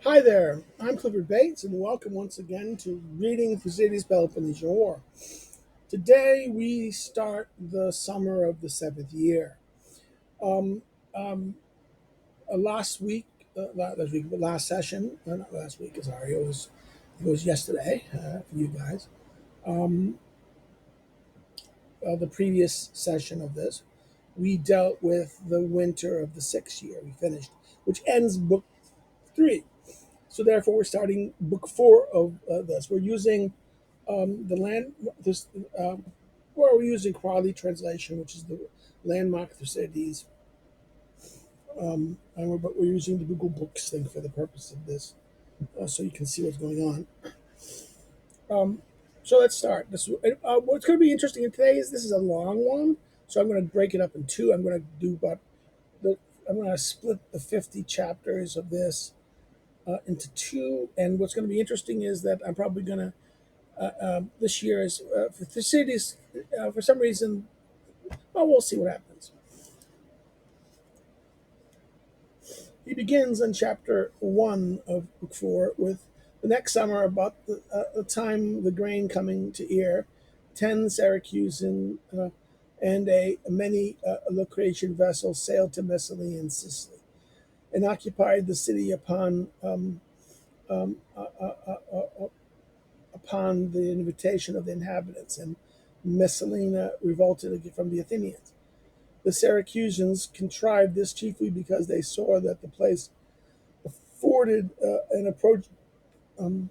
Hi there, I'm Clifford Bates, and welcome once again to Reading Thucydides Peloponnesian War. Today we start the summer of the seventh year. Um, um, last week, last session, not last week, sorry, it was yesterday for you guys. Um, the previous session of this, we dealt with the winter of the sixth year. We finished, which ends book three. So therefore, we're starting book four of this. We're using the land this well, we're using Crawley translation, which is the landmark Thucydides, but we're using the Google Books thing for the purpose of this, so you can see what's going on. So let's start. What's going to be interesting in today is this is a long one, so I'm going to break it up in two. I'm going to do about the I'm going to split the 50 chapters of this into two, and what's going to be interesting is that I'm probably going to this year is for Thucydides. For some reason, well, we'll see what happens. He begins in chapter one of book four with the next summer, about the time the grain coming to ear, 10 Syracusan and many Lucretian vessels sailed to Mycenae and Sicily and occupied the city um, uh, uh, uh, uh, upon the invitation of the inhabitants, and Messalina revolted from the Athenians. The Syracusans contrived this chiefly because they saw that the place afforded an approach um,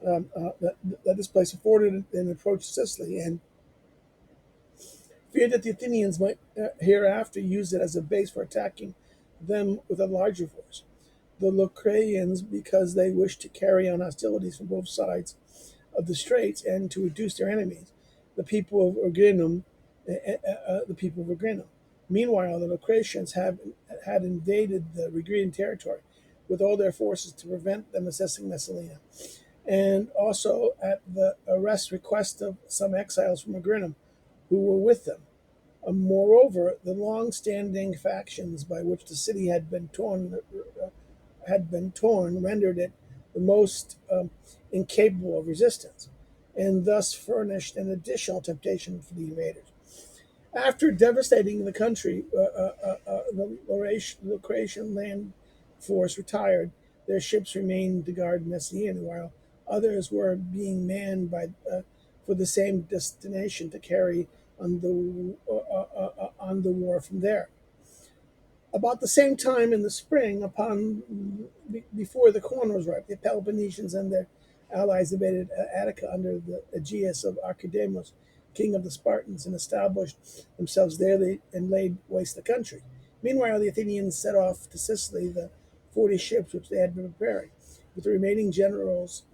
that this place afforded an approach to Sicily, and feared that the Athenians might hereafter use it as a base for attacking them with a larger force. The Locrians, because they wished to carry on hostilities from both sides of the straits and to reduce their enemies, the people of Organum, the people of Organum. Meanwhile, the Locrians had invaded the Regrian territory with all their forces to prevent them assessing Messalina, and also at the arrest request of some exiles from Agrinum who were with them. Moreover, the long-standing factions by which the city had been torn rendered it the most incapable of resistance, and thus furnished an additional temptation for the invaders. After devastating the country, the Lucretian land force retired. Their ships remained to guard Messina, while others were being manned for the same destination to carry on the war from there. About the same time in the spring, before the corn was ripe, the Peloponnesians and their allies invaded Attica under the aegis of Archidamus, king of the Spartans, and established themselves there and laid waste the country. Meanwhile, the Athenians set off to Sicily the 40 ships which they had been preparing, with the remaining generals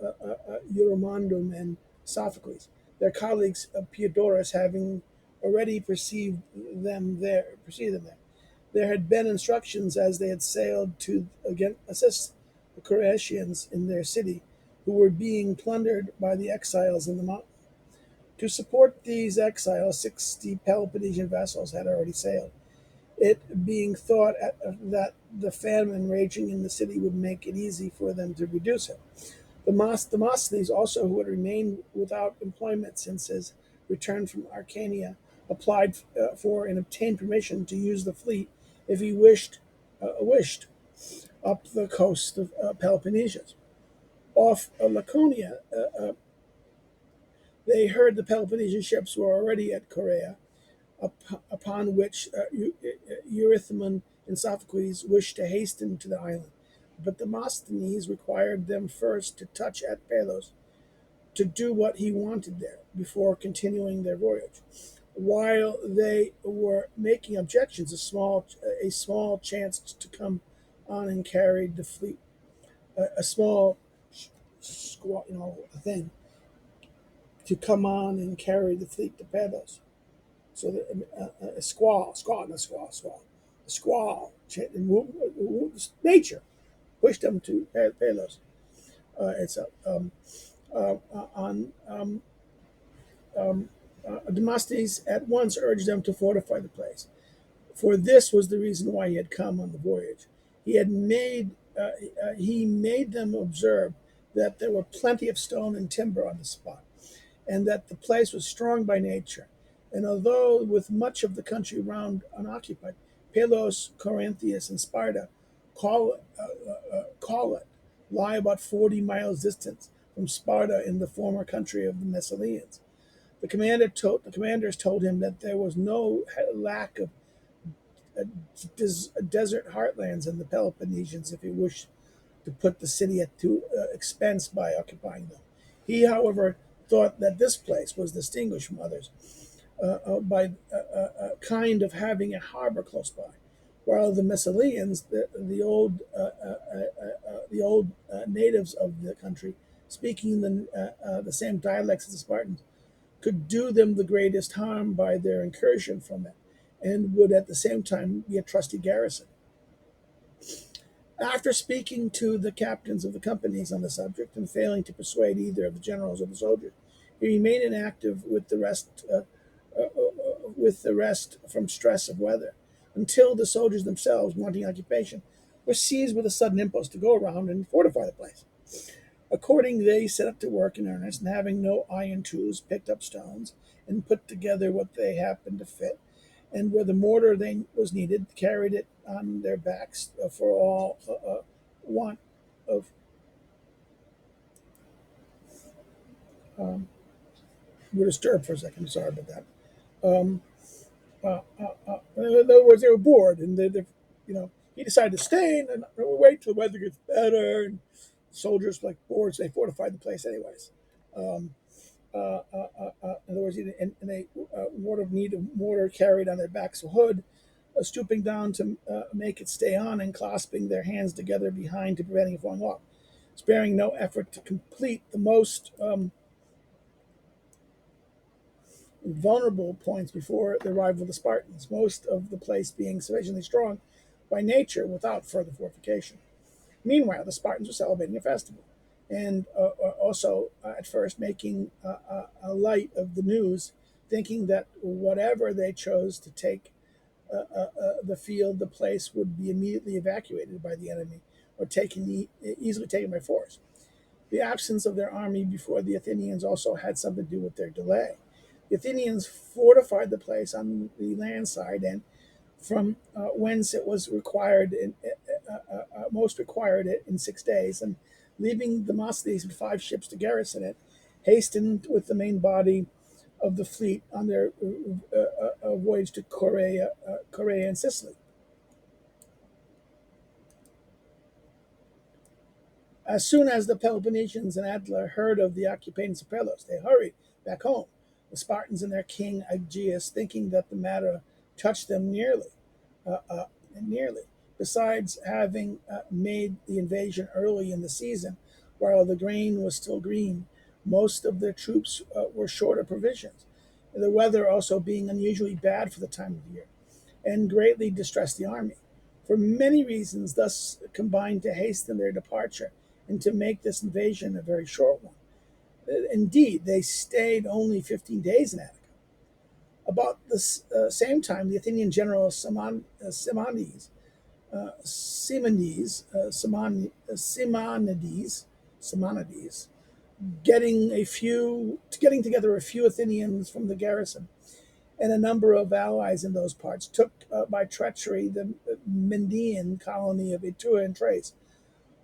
Eurymondum and Sophocles. Their colleagues Theodorus having already perceived them there. There had been instructions as they had sailed to again assist the Croatians in their city, who were being plundered by the exiles in the mountain. To support these exiles, 60 Peloponnesian vessels had already sailed, it being thought that the famine raging in the city would make it easy for them to reduce it. Demosthenes also, who had remained without employment since his return from Arcania, applied for and obtained permission to use the fleet if he wished up the coast of Peloponnesia. Off Laconia, they heard the Peloponnesian ships were already at Corea, upon which Eurymon and Sophocles wished to hasten to the island. But Demosthenes required them first to touch at Palos to do what he wanted there before continuing their voyage. While they were making objections, a small chance to come on and carry the fleet, a small squall, thing to come on and carry the fleet to Palos. So a squall, not squall, a squall, nature pushed them to Palos. It's on Demosthenes at once urged them to fortify the place, for this was the reason why he had come on the voyage. He had made he made them observe that there were plenty of stone and timber on the spot, and that the place was strong by nature. And although with much of the country round unoccupied, Pelos, Corinthius, and Sparta call it lie about 40 miles distant from Sparta in the former country of the Messalians. The commanders told him that there was no lack of desert heartlands in the Peloponnesians if he wished to put the city at to expense by occupying them. He, however, thought that this place was distinguished from others by a kind of having a harbor close by, while the Messalians, the old natives of the country, speaking the same dialects as the Spartans, could do them the greatest harm by their incursion from it, and would at the same time be a trusty garrison. After speaking to the captains of the companies on the subject and failing to persuade either of the generals or the soldiers, he remained inactive with the rest from stress of weather, until the soldiers themselves, wanting occupation, were seized with a sudden impulse to go around and fortify the place. Accordingly, they set up to work in earnest, and having no iron tools, picked up stones and put together what they happened to fit, and where the mortar they was needed, carried it on their backs for all want of. Um, we're disturbed for a second. Sorry about that. Um, in other words, they were bored, and he decided to stay and wait till the weather gets better. And soldiers like bored, so they fortified the place anyways. Um, in other words, and they mortar carried on their backs a hood, stooping down to make it stay on, and clasping their hands together behind to preventing it falling off, sparing no effort to complete the most vulnerable points before the arrival of the Spartans, most of the place being sufficiently strong by nature without further fortification. Meanwhile, the Spartans were celebrating a festival, and also at first making a light of the news, thinking that whatever they chose to take the field, the place would be immediately evacuated by the enemy or easily taken by force. The absence of their army before the Athenians also had something to do with their delay. The Athenians fortified the place on the land side, and from whence it was most required it in 6 days, and leaving Demosthenes with 5 ships to garrison it, hastened with the main body of the fleet on their voyage to Korea and Sicily. As soon as the Peloponnesians and Attila heard of the occupation of Pelos, they hurried back home. The Spartans and their king Aegeus, thinking that the matter touched them uh, uh, nearly. Besides having made the invasion early in the season, while the grain was still green, most of their troops were short of provisions. The weather also being unusually bad for the time of year, and greatly distressed the army. For many reasons, thus combined to hasten their departure and to make this invasion a very short one. Indeed, they stayed only 15 days in Attica. About the same time, the Athenian general Simonides, getting together a few Athenians from the garrison and a number of allies in those parts, took by treachery the Mendaean colony of Etura and Thrace,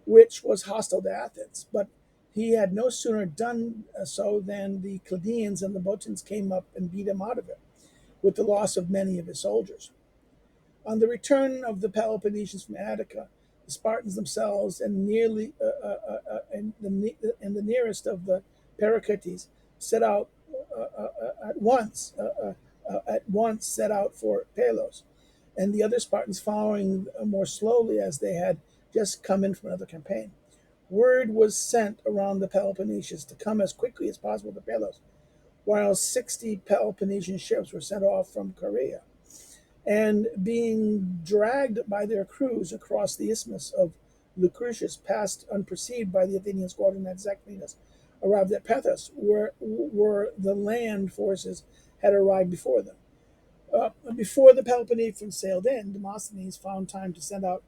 which was hostile to Athens. But he had no sooner done so than the Chaldeans and the Botans came up and beat him out of it, with the loss of many of his soldiers. On the return of the Peloponnesians from Attica, the Spartans themselves and the nearest of the Pericrates set out at once. At once set out for Pelos, and the other Spartans following more slowly as they had just come in from another campaign. Word was sent around the Peloponnesians to come as quickly as possible to Pelos, while 60 Peloponnesian ships were sent off from Korea, and being dragged by their crews across the isthmus of Lucretius, passed unperceived by the Athenian squadron at Zacynthus, arrived at Pethus, where the land forces had arrived before them. Before the Peloponnesians sailed in, Demosthenes found time to send out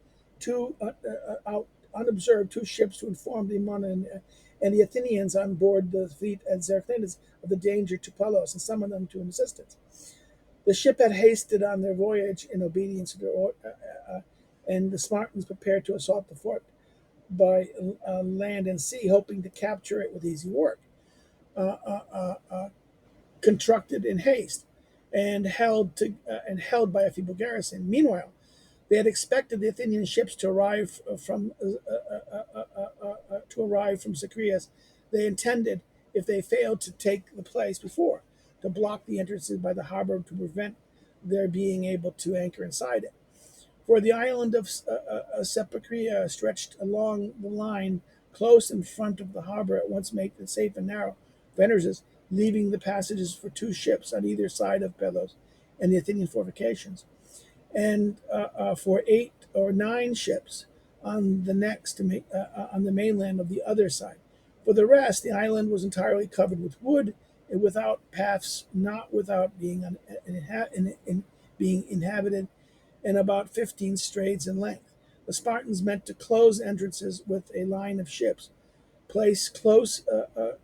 unobserved two ships to inform the and the Athenians on board the fleet at Zerchnidus of the danger to Pelos and summoned them to an assistance. The ship had hasted on their voyage in obedience to their order, and the Spartans prepared to assault the fort by land and sea, hoping to capture it with easy work. Uh, uh, uh, uh, Constructed in haste and held by a feeble garrison. Meanwhile, they had expected the Athenian ships to arrive from Sicarius. They intended, if they failed to take the place before, to block the entrances by the harbor to prevent their being able to anchor inside it. For the island of Sepacria stretched along the line close in front of the harbor, at once made it safe and narrow for entrances, leaving the passages for two ships on either side of Pelos and the Athenian fortifications, and for 8 or 9 ships on the next on the mainland of the other side. For the rest, the island was entirely covered with wood, and without paths, not without being inhabited, and about 15 straids in length. The Spartans meant to close entrances with a line of ships, placed close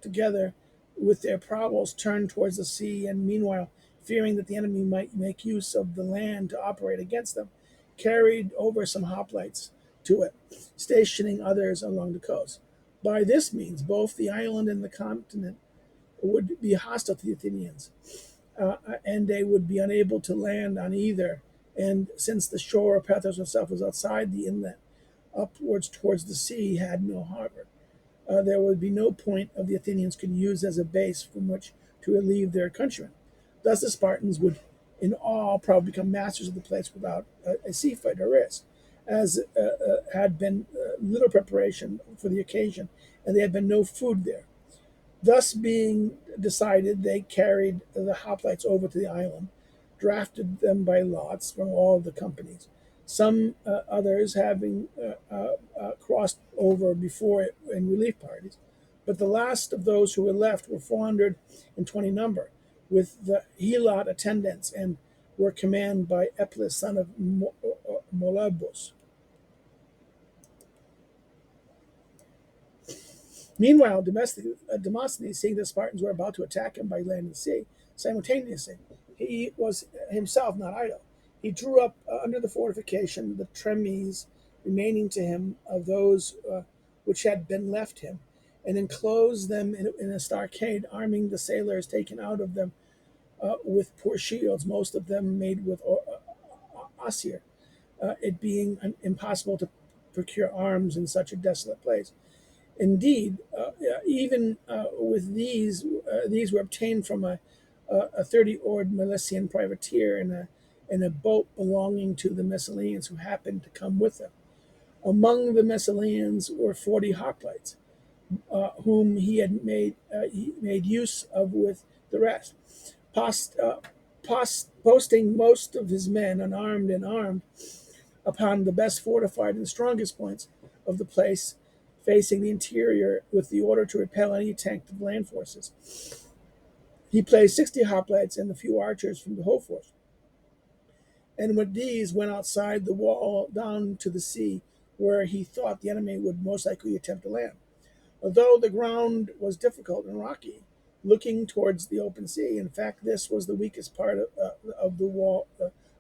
together with their prows turned towards the sea, and meanwhile, fearing that the enemy might make use of the land to operate against them, carried over some hoplites to it, stationing others along the coast. By this means, both the island and the continent would be hostile to the Athenians, and they would be unable to land on either. And since the shore of Pathos itself was outside the inlet, upwards towards the sea had no harbor, there would be no point of the Athenians could use as a base from which to relieve their countrymen. Thus, the Spartans would, in all, probably become masters of the place without a sea fight or risk, as had been little preparation for the occasion, and there had been no food there. Thus being decided, they carried the hoplites over to the island, drafted them by lots from all the companies, some others having crossed over before it in relief parties. But the last of those who were left were 420 number, with the Helot attendants, and were commanded by Eplis, son of Molabus. Meanwhile, Demosthenes, seeing the Spartans were about to attack him by land and sea, simultaneously, he was himself not idle. He drew up under the fortification the tremes remaining to him of those which had been left him, and enclosed them in a stockade, arming the sailors taken out of them with poor shields, most of them made with osier, it being impossible to procure arms in such a desolate place. Indeed, even with these were obtained from a 30-oared Milesian privateer in a boat belonging to the Messalians who happened to come with them. Among the Messalians were 40 hoplites, whom he made use of with the rest, posting most of his men unarmed and armed upon the best fortified and strongest points of the place, facing the interior, with the order to repel any attack of land forces. He placed 60 hoplites and a few archers from the whole force, and with these went outside the wall down to the sea, where he thought the enemy would most likely attempt to land. Although the ground was difficult and rocky, looking towards the open sea, in fact, this was the weakest part of the wall.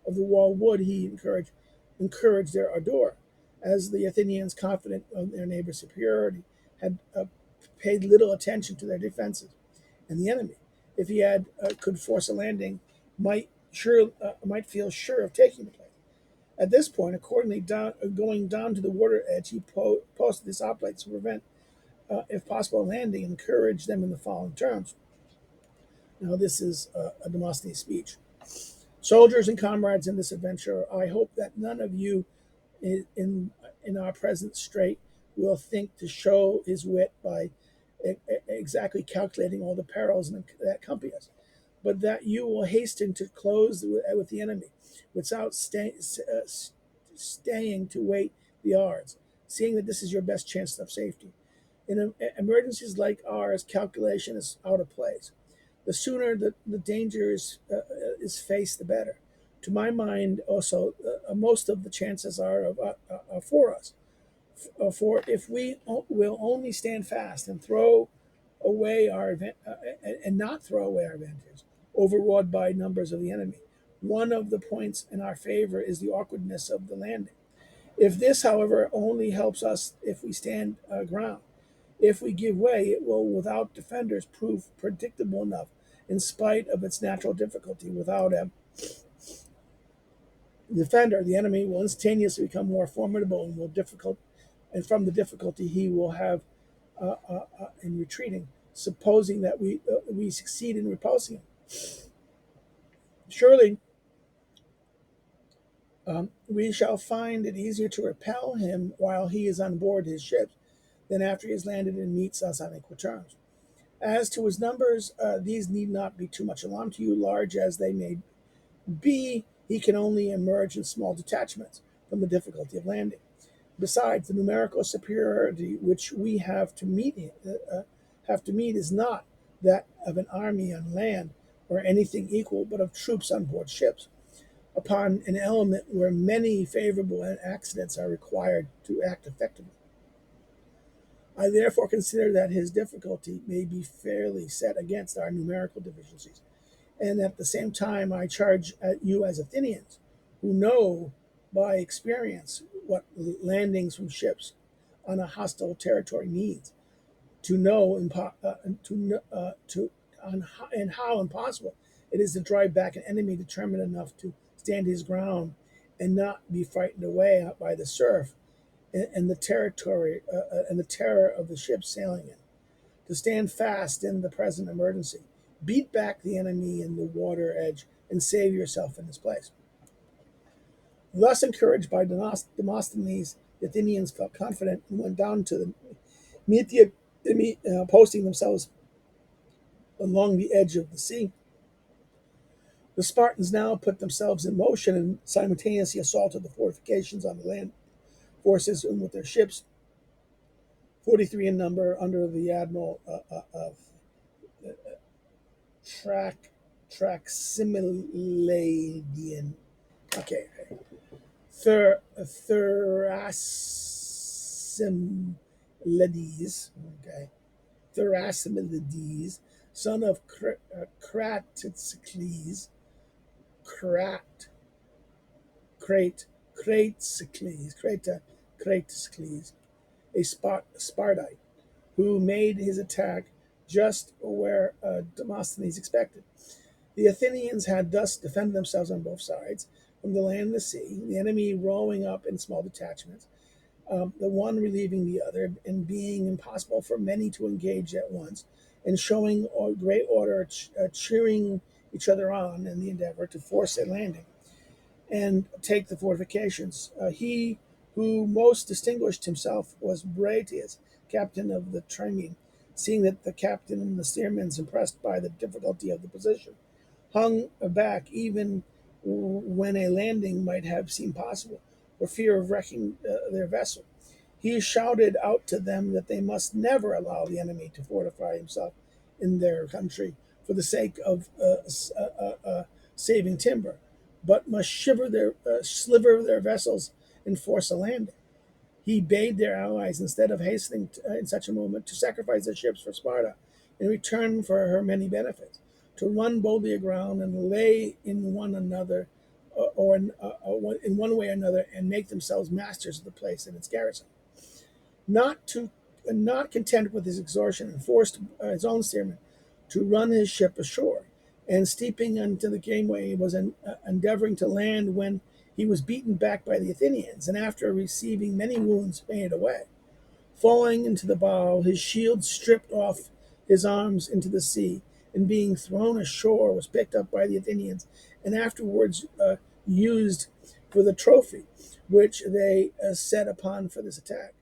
Of the wall would he encourage their ardor, as the Athenians, confident of their neighbor's superiority, had paid little attention to their defenses, and the enemy, if he had could force a landing, might feel sure of taking the place. At this point, accordingly, going down to the water edge, he posted his hoplites to prevent, if possible, a landing, and encouraged them in the following terms. Now, this is a Demosthenes speech. Soldiers and comrades in this adventure, I hope that none of you in our present strait will think to show his wit by exactly calculating all the perils that accompany us, but that you will hasten to close with the enemy without staying to wait the odds, seeing that this is your best chance of safety. In emergencies like ours, calculation is out of place. The sooner the danger is faced, the better. To my mind, also, most of the chances are for us. For if we will only stand fast and throw away and not throw away our advantage, overawed by numbers of the enemy, one of the points in our favor is the awkwardness of the landing. If this, however, only helps us if we stand ground. If we give way, it will, without defenders, prove predictable enough, in spite of its natural difficulty. Without a defender, the enemy will instantaneously become more formidable and will difficult, and from the difficulty he will have in retreating, supposing that we succeed in repulsing him. Surely, we shall find it easier to repel him while he is on board his ship than after he has landed and meets us on equal terms. As to his numbers, these need not be too much alarm to you, large as they may be. He can only emerge in small detachments from the difficulty of landing. Besides, the numerical superiority which we have to meet is not that of an army on land or anything equal, but of troops on board ships, upon an element where many favorable accidents are required to act effectively. I therefore consider that his difficulty may be fairly set against our numerical deficiencies, and at the same time I charge at you as Athenians, who know by experience what landings from ships on a hostile territory means, to know and how impossible it is to drive back an enemy determined enough to stand his ground and not be frightened away by the surf and the territory and the terror of the ships sailing in. To stand fast in the present emergency, beat back the enemy in the water edge, and save yourself in his place. Thus encouraged by Demosthenes, the Athenians felt confident and went down to the Mytia, posting themselves along the edge of the sea. The Spartans now put themselves in motion and simultaneously assaulted the fortifications on the land forces and with their ships, 43 in number, under the admiral of Traximiladian. Okay. Thrasimilides. Okay. Thrasimilides, son of Craticles, Craticles, a Spartite, who made his attack just where Demosthenes expected. The Athenians had thus defended themselves on both sides, from the land and the sea, the enemy rowing up in small detachments, the one relieving the other, and being impossible for many to engage at once, and showing great order, cheering each other on in the endeavor to force a landing and take the fortifications. He who most distinguished himself was Bratius, captain of the Tremine, seeing that the captain and the steersmen, impressed by the difficulty of the position, hung back even when a landing might have seemed possible, for fear of wrecking their vessel. He shouted out to them that they must never allow the enemy to fortify himself in their country for the sake of saving timber, but must sliver their vessels and force a landing. He bade their allies, instead of hastening in such a moment, to sacrifice their ships for Sparta in return for her many benefits, to run boldly aground and lay in one another, or in one way or another, and make themselves masters of the place and its garrison. Not content with his extortion, and forced his own steersman to run his ship ashore, and steeping into the gangway, was endeavoring to land when he was beaten back by the Athenians, and after receiving many wounds, fainted away. Falling into the bow, his shield stripped off his arms into the sea, and being thrown ashore, was picked up by the Athenians, and afterwards used for the trophy which they set upon for this attack.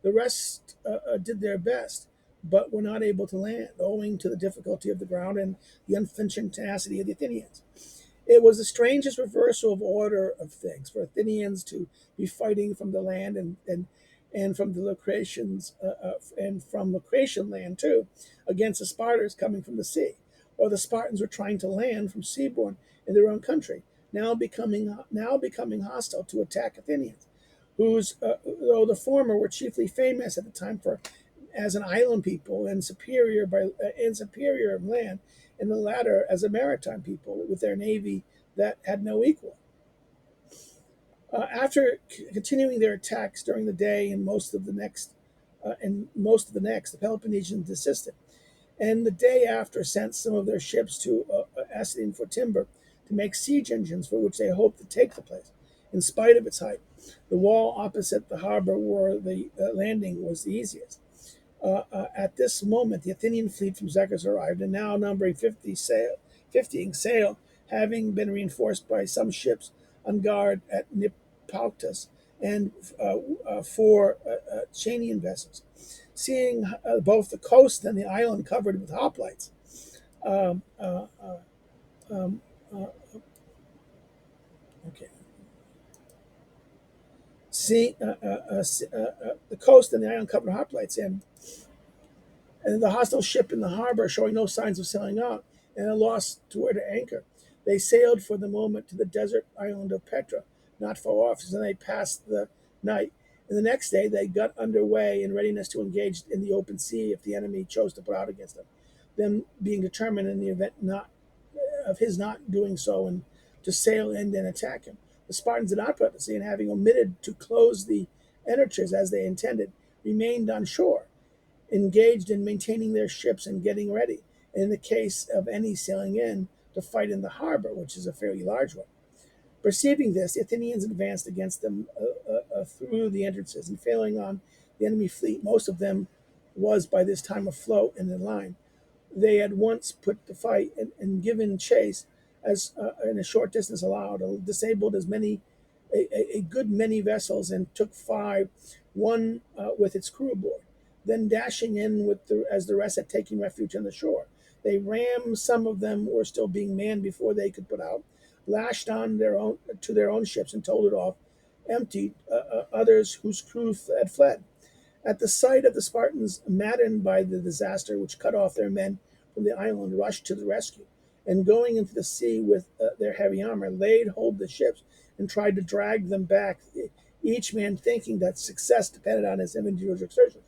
The rest did their best, but were not able to land, owing to the difficulty of the ground and the unflinching tenacity of the Athenians. It was the strangest reversal of order of things for Athenians to be fighting from the land and from the Leucratians and from Leucratian land too, against the Spartans coming from the sea, or the Spartans were trying to land from seaboard in their own country, now becoming hostile to attack Athenians. whose, though the former were chiefly famous at the time for as an island people and superior of land, and the latter as a maritime people with their navy that had no equal. After continuing their attacks during the day and most of the next, the Peloponnesians desisted, and the day after sent some of their ships to Ascalon for timber to make siege engines for which they hoped to take the place. In spite of its height, the wall opposite the harbor where the landing was the easiest. At this moment, the Athenian fleet from Zacchus arrived, and now numbering 50 sail, having been reinforced by some ships on guard at Nipautus and four Chanian vessels. Seeing both the coast and the island covered with hoplites, um, uh, uh, um, uh, okay, seeing the coast and the island covered with hoplites, and the hostile ship in the harbor showing no signs of sailing out, and a loss to where to anchor. They sailed for the moment to the desert island of Petra, not far off, and they passed the night. And the next day they got under way in readiness to engage in the open sea if the enemy chose to put out against them, them being determined in the event not of his not doing so and to sail in and attack him. The Spartans did not put to sea, and having omitted to close the entrances as they intended, remained on shore engaged in maintaining their ships and getting ready, and in the case of any sailing in, to fight in the harbor, which is a fairly large one. Perceiving this, the Athenians advanced against them through the entrances, and failing on the enemy fleet, most of them was by this time afloat and in line. They at once put to fight and given chase as in a short distance allowed, disabled as many a good many vessels and took five, one with its crew aboard. Then dashing in with as the rest had taken refuge on the shore, they rammed some of them were still being manned before they could put out, lashed on their own ships and told it off, emptied others whose crew had fled. At the sight of the Spartans, maddened by the disaster which cut off their men from the island, rushed to the rescue, and going into the sea with their heavy armor, laid hold of the ships and tried to drag them back, each man thinking that success depended on his individual exertions.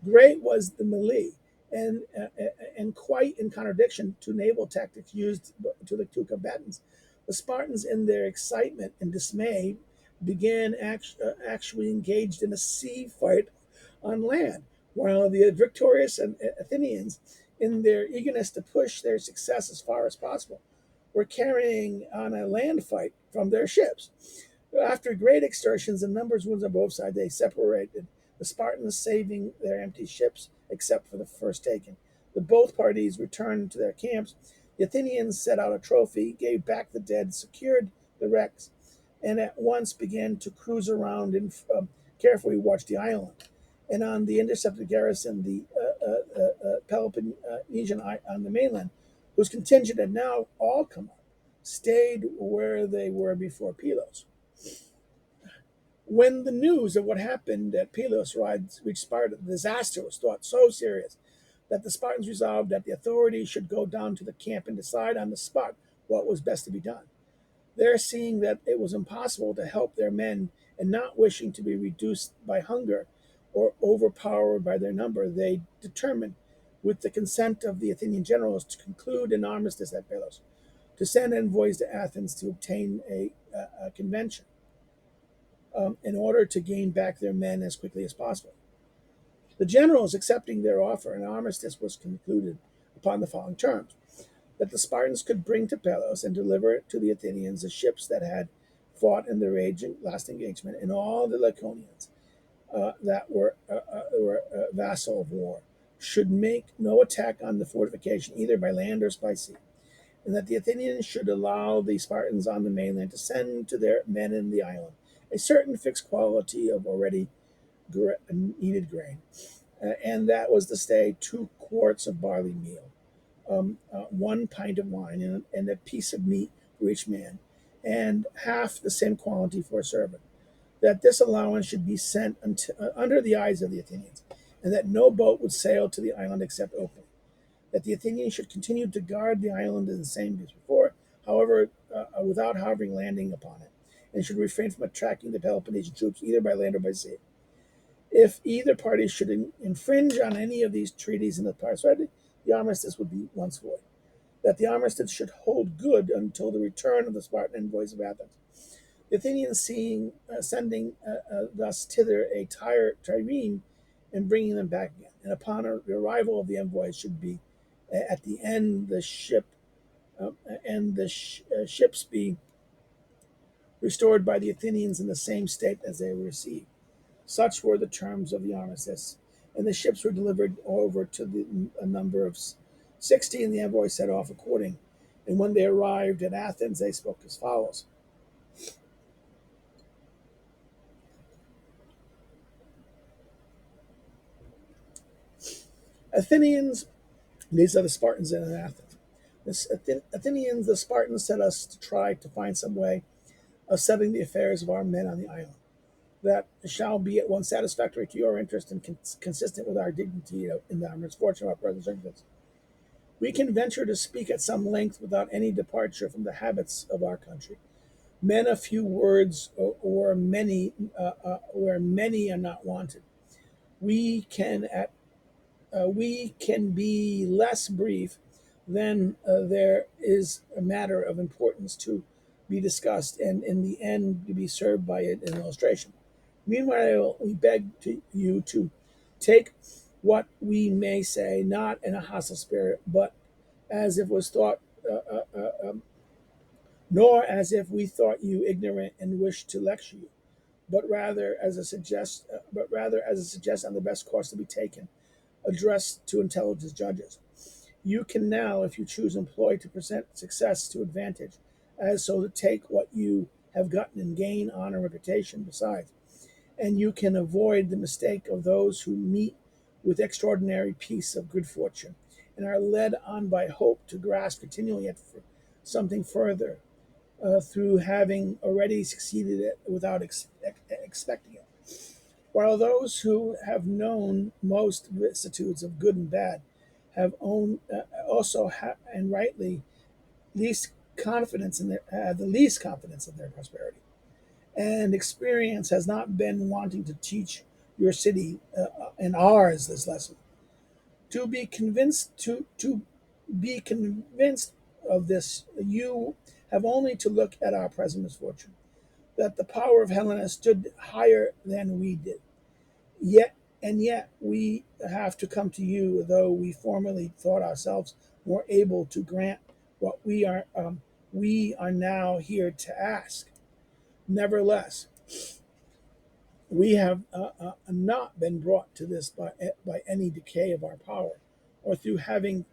Great was the melee, and quite in contradiction to naval tactics used to the two combatants. The Spartans, in their excitement and dismay, began actually engaged in a sea fight on land, while the victorious Athenians, in their eagerness to push their success as far as possible, were carrying on a land fight from their ships. After great exertions and numbers wounds on both sides, they separated, the Spartans saving their empty ships, except for the first taken. The both parties returned to their camps. The Athenians set out a trophy, gave back the dead, secured the wrecks, and at once began to cruise around and carefully watch the island. And on the intercepted garrison, the Peloponnesian on the mainland, whose contingent had now all come up, stayed where they were before Pylos. When the news of what happened at Pylos reached Sparta, the disaster was thought so serious that the Spartans resolved that the authorities should go down to the camp and decide on the spot what was best to be done. There, seeing that it was impossible to help their men and not wishing to be reduced by hunger or overpowered by their number, they determined, with the consent of the Athenian generals, to conclude an armistice at Pylos, to send envoys to Athens to obtain a convention in order to gain back their men as quickly as possible. The generals accepting their offer, an armistice was concluded upon the following terms: that the Spartans could bring to Pylos and deliver to the Athenians the ships that had fought in their last engagement, and all the Laconians that were vassal of war should make no attack on the fortification either by land or by sea, and that the Athenians should allow the Spartans on the mainland to send to their men in the island a certain fixed quantity of already needed grain, and that was to stay 2 quarts of barley meal, 1 pint of wine, and a piece of meat for each man, and half the same quantity for a servant. That this allowance should be sent under the eyes of the Athenians, and that no boat would sail to the island except openly. That the Athenians should continue to guard the island in the same as before, however, without hovering landing upon it, and should refrain from attacking the Peloponnesian troops either by land or by sea. If either party should infringe on any of these treaties in the prosperity, the armistice would be once void. That the armistice should hold good until the return of the Spartan envoys of Athens. The Athenians sending thus thither a trireme and bringing them back again. And upon the arrival of the envoys should be at the end the ships be restored by the Athenians in the same state as they were received. Such were the terms of the armistice, and the ships were delivered over to a number of 60, and the envoys set off according. And when they arrived at Athens, they spoke as follows. Athenians, these are the Spartans in Athens. Athenians, the Spartans, set us to try to find some way of settling the affairs of our men on the island that shall be at once satisfactory to your interest and consistent with our dignity in the misfortune of our present circumstances. We can venture to speak at some length without any departure from the habits of our country. Men of few words or many, where many are not wanted. We can be less brief than there is a matter of importance to be discussed, and in the end to be served by an illustration. Meanwhile, we beg you to take what we may say not in a hostile spirit, but as if was thought, nor as if we thought you ignorant and wished to lecture you, but rather as a suggestion on the best course to be taken, addressed to intelligent judges. You can now, if you choose, employ to present success to advantage, as so to take what you have gotten and gain honor and reputation besides. And you can avoid the mistake of those who meet with extraordinary piece of good fortune and are led on by hope to grasp continually at something further through having already succeeded without expecting it. While those who have known most vicissitudes of good and bad have and rightly least confidence in have the least confidence in their prosperity, and experience has not been wanting to teach your city and ours this lesson. To be convinced of this, you have only to look at our present misfortune, that the power of Helena stood higher than we did. Yet we have to come to you, though we formerly thought ourselves more able to grant what we are now here to ask. Nevertheless, we have not been brought to this by any decay of our power, or through having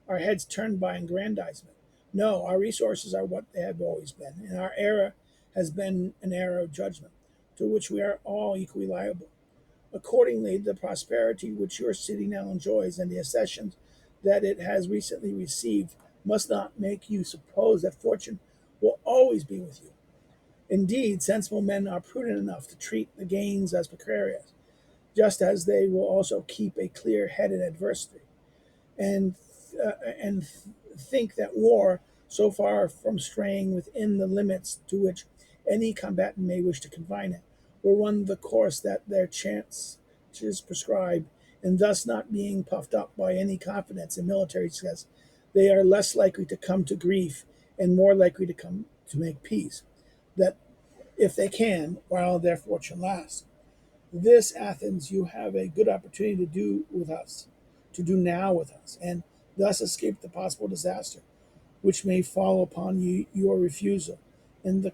our heads turned by aggrandizement. No, our resources are what they have always been, and our era has been an era of judgment, to which we are all equally liable. Accordingly, the prosperity which your city now enjoys and the accessions that it has recently received must not make you suppose that fortune will always be with you. Indeed, sensible men are prudent enough to treat the gains as precarious, just as they will also keep a clear head in adversity, and think that war, so far from straying within the limits to which any combatant may wish to confine it, will run the course that their chances prescribe, and thus not being puffed up by any confidence in military success, they are less likely to come to grief and more likely to come to make peace, that if they can, while their fortune lasts. This, Athens, you have a good opportunity to do now with us, and thus escape the possible disaster which may fall upon your refusal, and the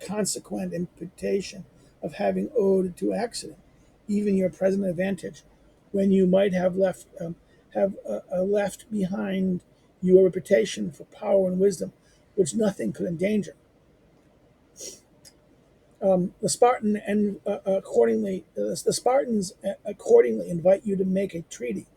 consequent imputation of having owed to accident, even your present advantage, when you might have left behind you a reputation for power and wisdom, which nothing could endanger. The Spartans accordingly invite you to make a treaty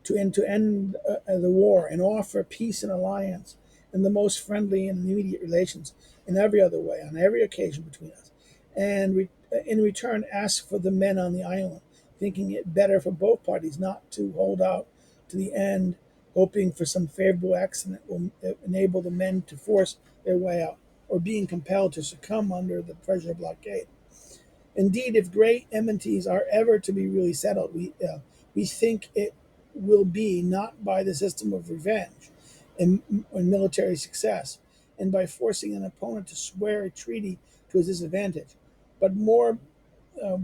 to end the war and offer peace and alliance and the most friendly and immediate relations in every other way on every occasion between us, and in return ask for the men on the island, thinking it better for both parties not to hold out to the end, hoping for some favorable accident will enable the men to force their way out. or being compelled to succumb under the pressure of blockade. Indeed, if great enmities are ever to be really settled, we think it will be not by the system of revenge and military success, and by forcing an opponent to swear a treaty to his disadvantage, but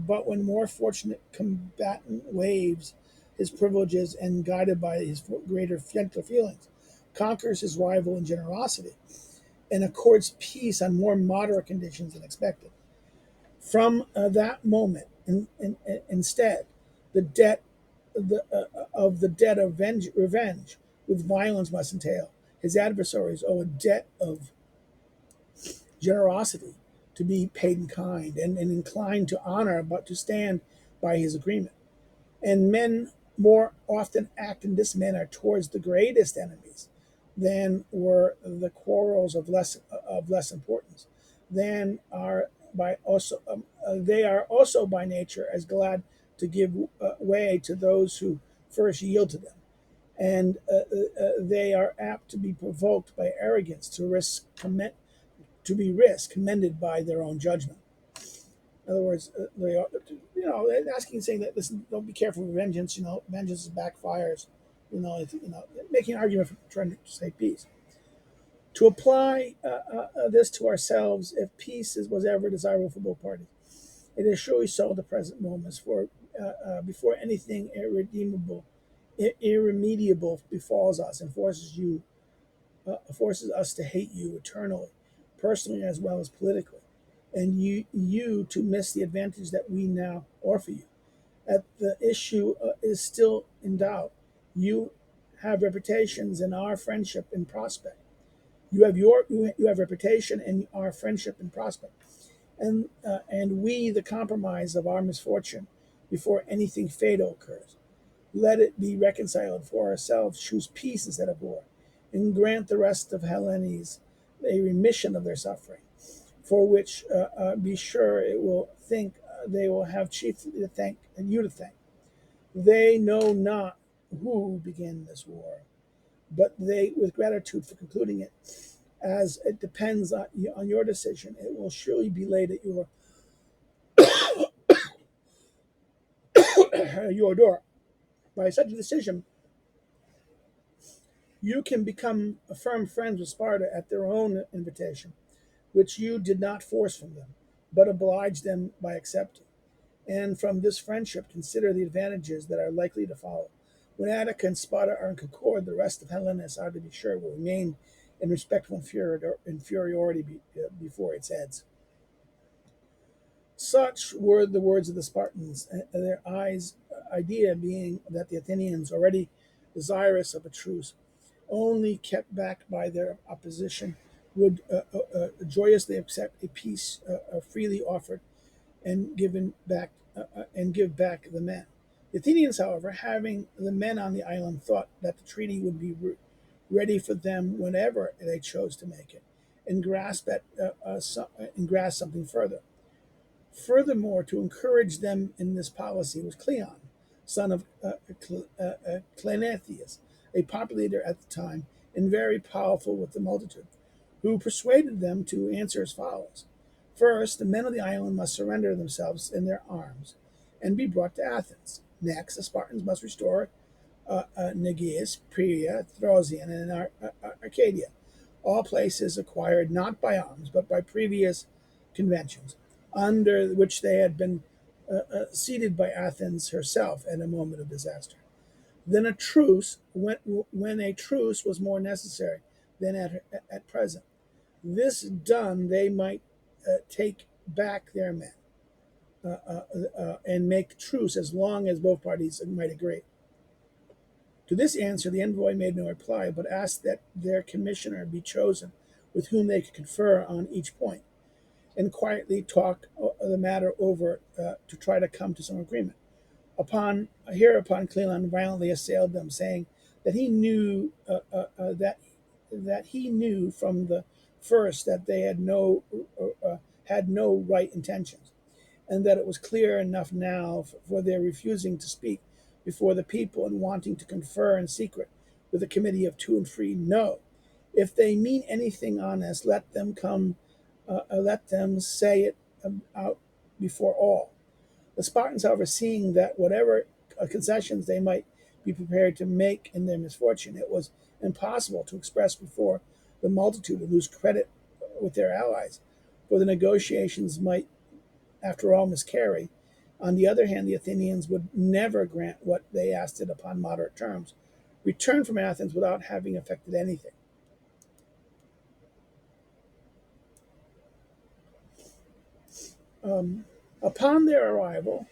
but when more fortunate combatant waives his privileges and, guided by his greater gentler feelings, conquers his rival in generosity and accords peace on more moderate conditions than expected. From that moment, instead, the debt of the debt of revenge with violence must entail. His adversaries owe a debt of generosity to be paid in kind and inclined to honor, but to stand by his agreement. And men more often act in this manner towards the greatest enemies than were the quarrels of less importance. Than are by also they are also by nature as glad to give way to those who first yield to them, and they are apt to be provoked by arrogance to be risk commended by their own judgment. In other words, they are, asking, saying that, listen, don't be careful with vengeance. Vengeance backfires. Making an argument for trying to say peace. To apply this to ourselves, if peace was ever desirable for both parties, it is surely so at the present moments. For before anything irremediable befalls us and forces us to hate you eternally, personally as well as politically, and you to miss the advantage that we now offer you. That the issue is still in doubt. You have reputations in our friendship in prospect. You have reputation in our friendship in prospect, and we the compromise of our misfortune before anything fatal occurs. Let it be reconciled for ourselves. Choose peace instead of war, and grant the rest of Hellenes a remission of their suffering, for which be sure it will think they will have chiefly to thank and you to thank. They know not who began this war, but they with gratitude for concluding it. As it depends on your decision, it will surely be laid at your door. By such a decision, you can become firm friends with Sparta at their own invitation, which you did not force from them, but obliged them by accepting. And from this friendship, consider the advantages that are likely to follow. When Attica and Sparta are in concord, the rest of Hellenes, are to be sure, will remain in respectful inferiority before its heads. Such were the words of the Spartans, their idea being that the Athenians, already desirous of a truce, only kept back by their opposition, would joyously accept a peace freely offered and given back and give back the men. The Athenians, however, having the men on the island, thought that the treaty would be ready for them whenever they chose to make it, and grasp something further. Furthermore, to encourage them in this policy was Cleon, son of Cleanthes, a popular leader at the time and very powerful with the multitude, who persuaded them to answer as follows. First, the men of the island must surrender themselves in their arms and be brought to Athens. Next, the Spartans must restore Negias, Perea, Thracian, and Arcadia, all places acquired not by arms but by previous conventions, under which they had been ceded by Athens herself at a moment of disaster. Then a truce, when a truce was more necessary than at present. This done, they might take back their men and make truce as long as both parties might agree. To this answer, the envoy made no reply, but asked that their commissioner be chosen, with whom they could confer on each point, and quietly talk the matter over to try to come to some agreement. Hereupon, Cleon violently assailed them, saying that he knew that he knew from the first that they had no right intentions, and that it was clear enough now for their refusing to speak before the people and wanting to confer in secret with a committee of two and three. No, if they mean anything honest, let them come let them say it out before all. The Spartans, however, seeing that whatever concessions they might be prepared to make in their misfortune, it was impossible to express before the multitude and lose credit with their allies, for the negotiations might, after all, miscarry. On the other hand, the Athenians would never grant what they asked it upon moderate terms, return from Athens without having effected anything. Um, upon their arrival,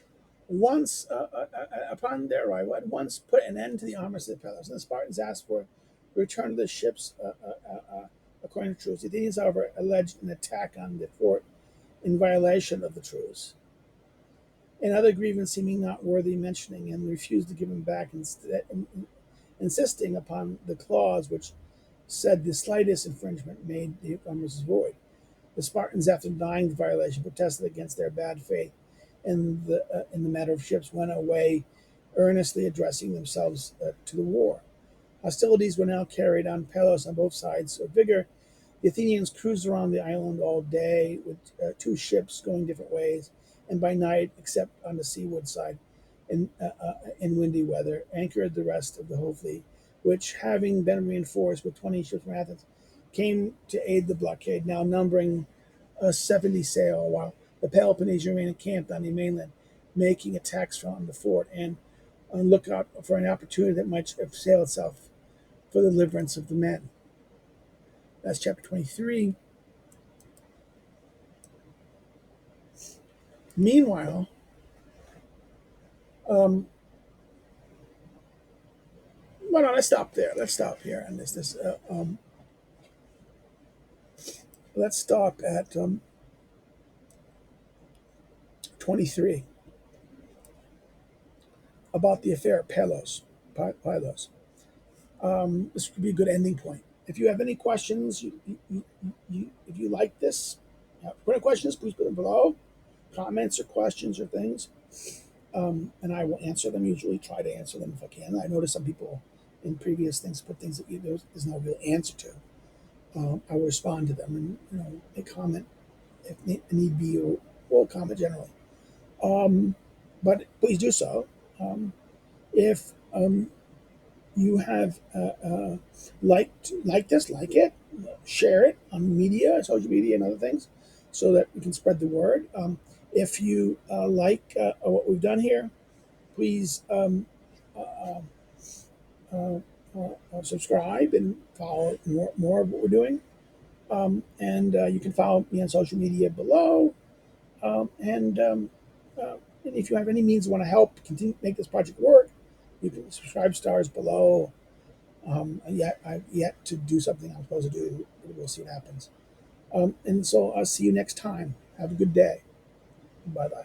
upon their arrival, at once put an end to the armies of the Pelops, and the Spartans asked for the return of the ships according to truce. The Athenians, however, alleged an attack on the fort in violation of the truce, and other grievance seeming not worthy mentioning, and refused to give them back, insisting upon the clause which said the slightest infringement made the armistice void. The Spartans, after denying the violation, protested against their bad faith in the matter of ships, went away earnestly addressing themselves to the war. Hostilities were now carried on Pelos on both sides of vigor. The Athenians cruised around the island all day with two ships going different ways, and by night, except on the seaward side, in windy weather, anchored the rest of the whole fleet, which, having been reinforced with 20 ships from Athens, came to aid the blockade, now numbering 70 sail, while the Peloponnesian remained encamped on the mainland, making attacks from the fort and on lookout for an opportunity that might avail itself for the deliverance of the men. That's chapter 23. Meanwhile, well, no, let's stop there. Let's stop here on this. Let's stop at 23 about the affair of Pylos. This could be a good ending point. If you have any questions, if you like this, put any questions, please put them below. Comments or questions or things, and I will answer them. Usually, try to answer them if I can. I notice some people in previous things put things that there's no real answer to. I will respond to them and a comment if need be, or comment generally. But please do so. If you have like this, like it, share it on media, social media, and other things, so that we can spread the word. If you like what we've done here, please subscribe and follow more of what we're doing. And you can follow me on social media below. And if you have any means want to help continue make this project work, you can subscribe stars below. I've yet to do something I'm supposed to do. We'll see what happens. And so I'll see you next time. Have a good day. Bye bye.